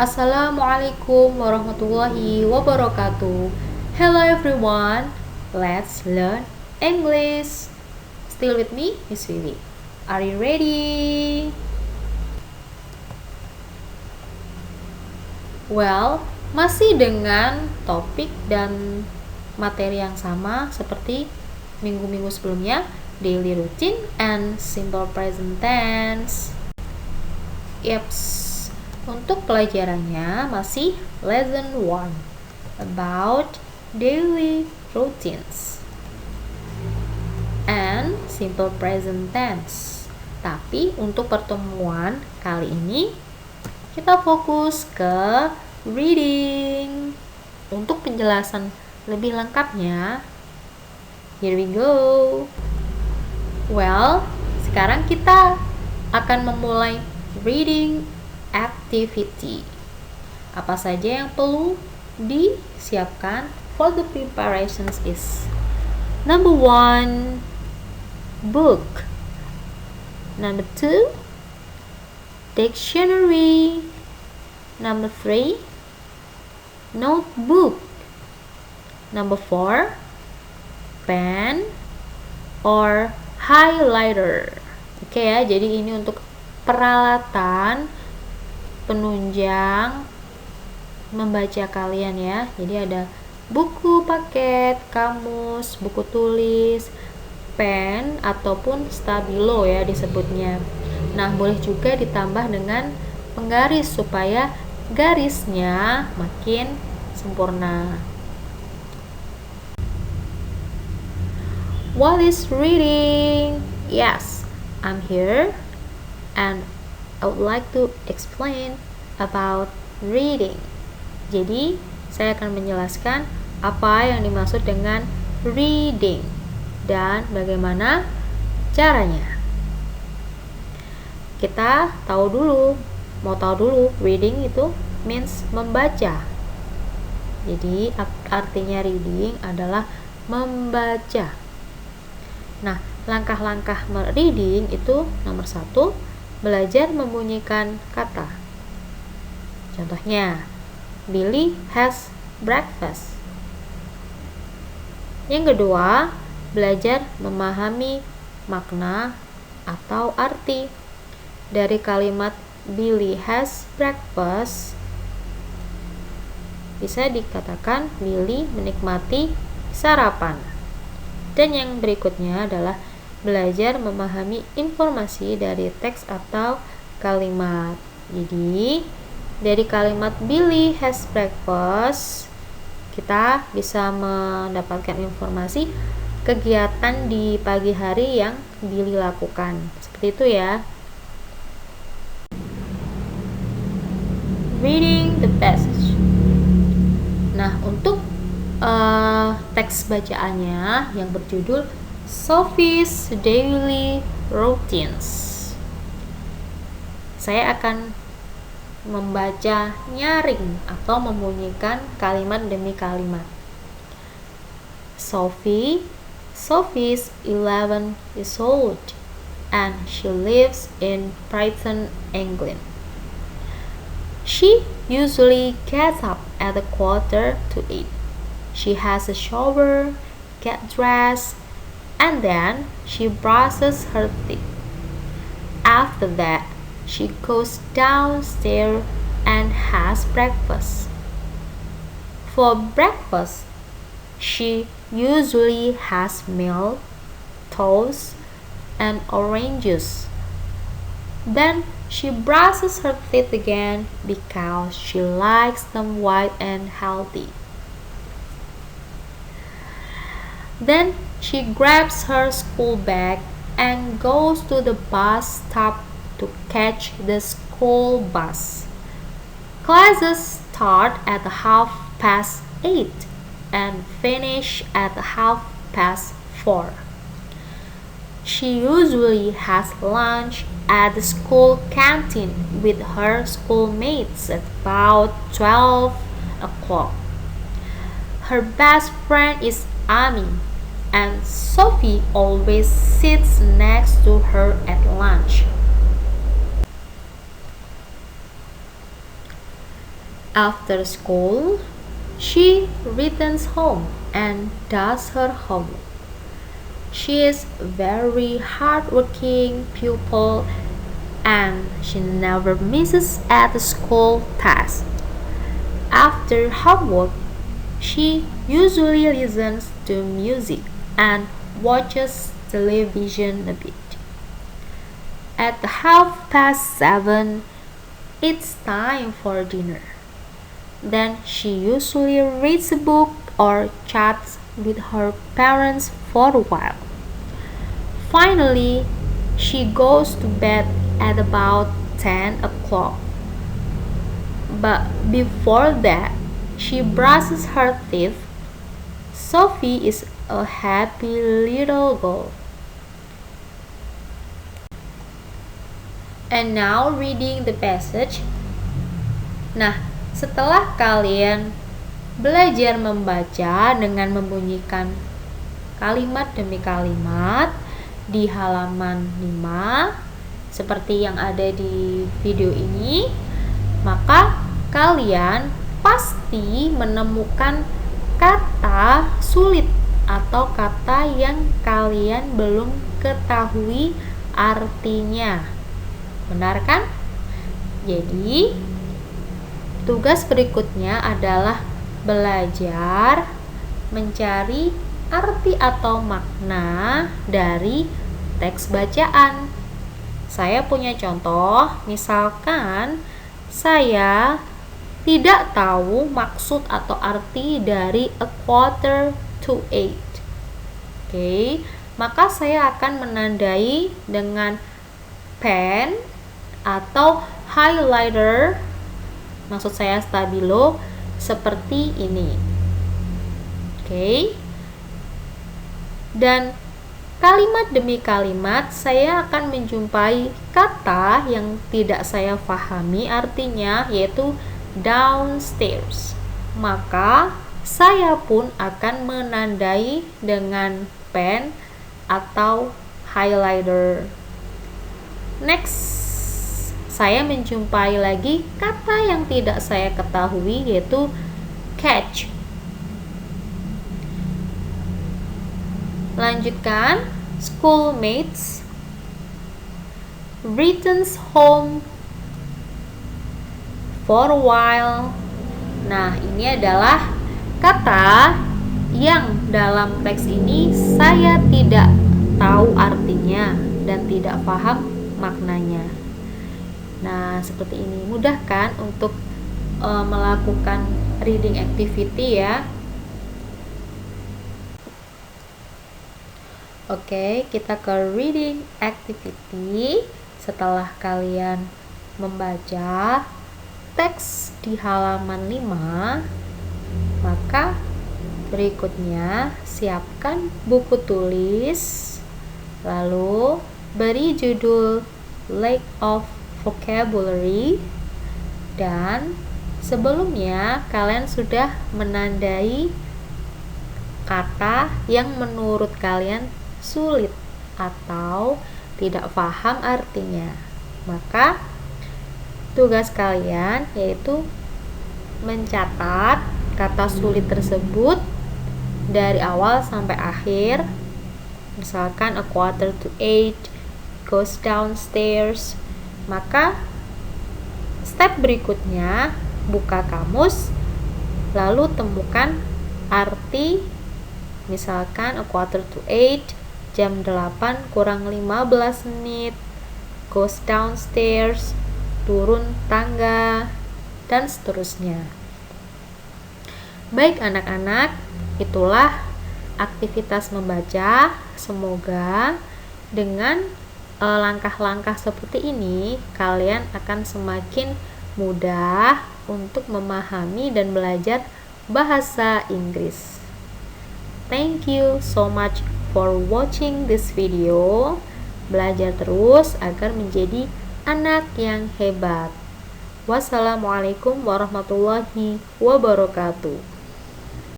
Assalamualaikum warahmatullahi wabarakatuh. Hello everyone, let's learn English. Still with me, Miss Vivi. Are you ready? Well, masih dengan topik dan materi yang sama seperti minggu-minggu sebelumnya, daily routine and simple present tense. Yeps. Untuk pelajarannya masih lesson 1 about daily routines and simple present tense. Tapi untuk pertemuan kali ini kita fokus ke reading. Untuk penjelasan lebih lengkapnya, here we go. Well, sekarang kita akan memulai reading activity. Apa saja yang perlu disiapkan for the preparations is number 1, book. Number 2, dictionary. Number 3, notebook. Number 4, pen or highlighter. Oke ya, jadi ini untuk peralatan penunjang membaca kalian ya. Jadi ada buku paket, kamus, buku tulis, pen ataupun stabilo ya disebutnya. Nah, boleh juga ditambah dengan penggaris supaya garisnya makin sempurna. What is reading? Yes, I'm here and I would like to explain about reading. Jadi, saya akan menjelaskan apa yang dimaksud dengan reading dan bagaimana caranya. Kita mau tahu dulu, reading itu means membaca. Jadi, artinya reading adalah membaca. Nah, langkah-langkah reading itu nomor 1, belajar membunyikan kata. Contohnya, Billy has breakfast. Yang kedua, belajar memahami makna atau arti dari kalimat Billy has breakfast. Bisa dikatakan Billy menikmati sarapan. Dan yang berikutnya adalah belajar memahami informasi dari teks atau kalimat. Jadi, dari kalimat Billy has breakfast, kita bisa mendapatkan informasi kegiatan di pagi hari yang Billy lakukan. Seperti itu ya. Reading the passage. Nah, untuk teks bacaannya yang berjudul Sophie's Daily Routines. Saya akan membaca nyaring atau membunyikan kalimat demi kalimat. Sophie's 11 years old and she lives in Brighton, England. She usually gets up at 7:45. She has a shower, gets dressed, and then she brushes her teeth. After that, she goes downstairs and has breakfast. For breakfast, she usually has milk, toast, and orange juice. Then she brushes her teeth again because she likes them white and healthy. Then she grabs her school bag and goes to the bus stop to catch the school bus. Classes start at 8:30 and finish at 4:30. She usually has lunch at the school canteen with her schoolmates at about 12 o'clock. Her best friend is Amy, and Sophie always sits next to her at lunch. After school, she returns home and does her homework. She is very hardworking pupil and she never misses at the school test. After homework, she usually listens to music and watches television a bit. At 7:30, it's time for dinner. Then she usually reads a book or chats with her parents for a while. Finally, she goes to bed at about 10 o'clock. But before that, she brushes her teeth. Sophie is a happy little girl. And now reading the passage. Nah, setelah kalian belajar membaca dengan membunyikan kalimat demi kalimat di halaman 5 seperti yang ada di video ini, maka kalian pasti menemukan kata sulit atau kata yang kalian belum ketahui artinya. Benar kan? Jadi, tugas berikutnya adalah belajar mencari arti atau makna dari teks bacaan. Saya punya contoh, misalkan saya tidak tahu maksud atau arti dari a quarter to 8. Oke, maka saya akan menandai dengan pen atau highlighter, maksud saya stabilo, seperti ini. Oke. Dan kalimat demi kalimat saya akan menjumpai kata yang tidak saya pahami artinya, yaitu downstairs. Maka saya pun akan menandai dengan pen atau highlighter. Next, saya menjumpai lagi kata yang tidak saya ketahui, yaitu catch. Lanjutkan, schoolmates, returns home for a while. Nah, ini adalah kata yang dalam teks ini saya tidak tahu artinya dan tidak paham maknanya. Nah, seperti ini. Mudah kan untuk melakukan reading activity ya. Oke, kita ke reading activity. Setelah kalian membaca teks di halaman 5, maka berikutnya siapkan buku tulis, lalu beri judul Lack of Vocabulary, dan sebelumnya kalian sudah menandai kata yang menurut kalian sulit atau tidak paham artinya. Maka tugas kalian yaitu mencatat kata sulit tersebut dari awal sampai akhir. Misalkan a quarter to 8 goes downstairs. Maka step berikutnya buka kamus, lalu temukan arti. Misalkan a quarter to 8, jam 8 kurang 15 menit, goes downstairs, turun tangga, dan seterusnya. Baik anak-anak, itulah aktivitas membaca. Semoga dengan langkah-langkah seperti ini kalian akan semakin mudah untuk memahami dan belajar bahasa Inggris. Thank you so much for watching this video. Belajar terus agar menjadi anak yang hebat. Wassalamualaikum warahmatullahi wabarakatuh.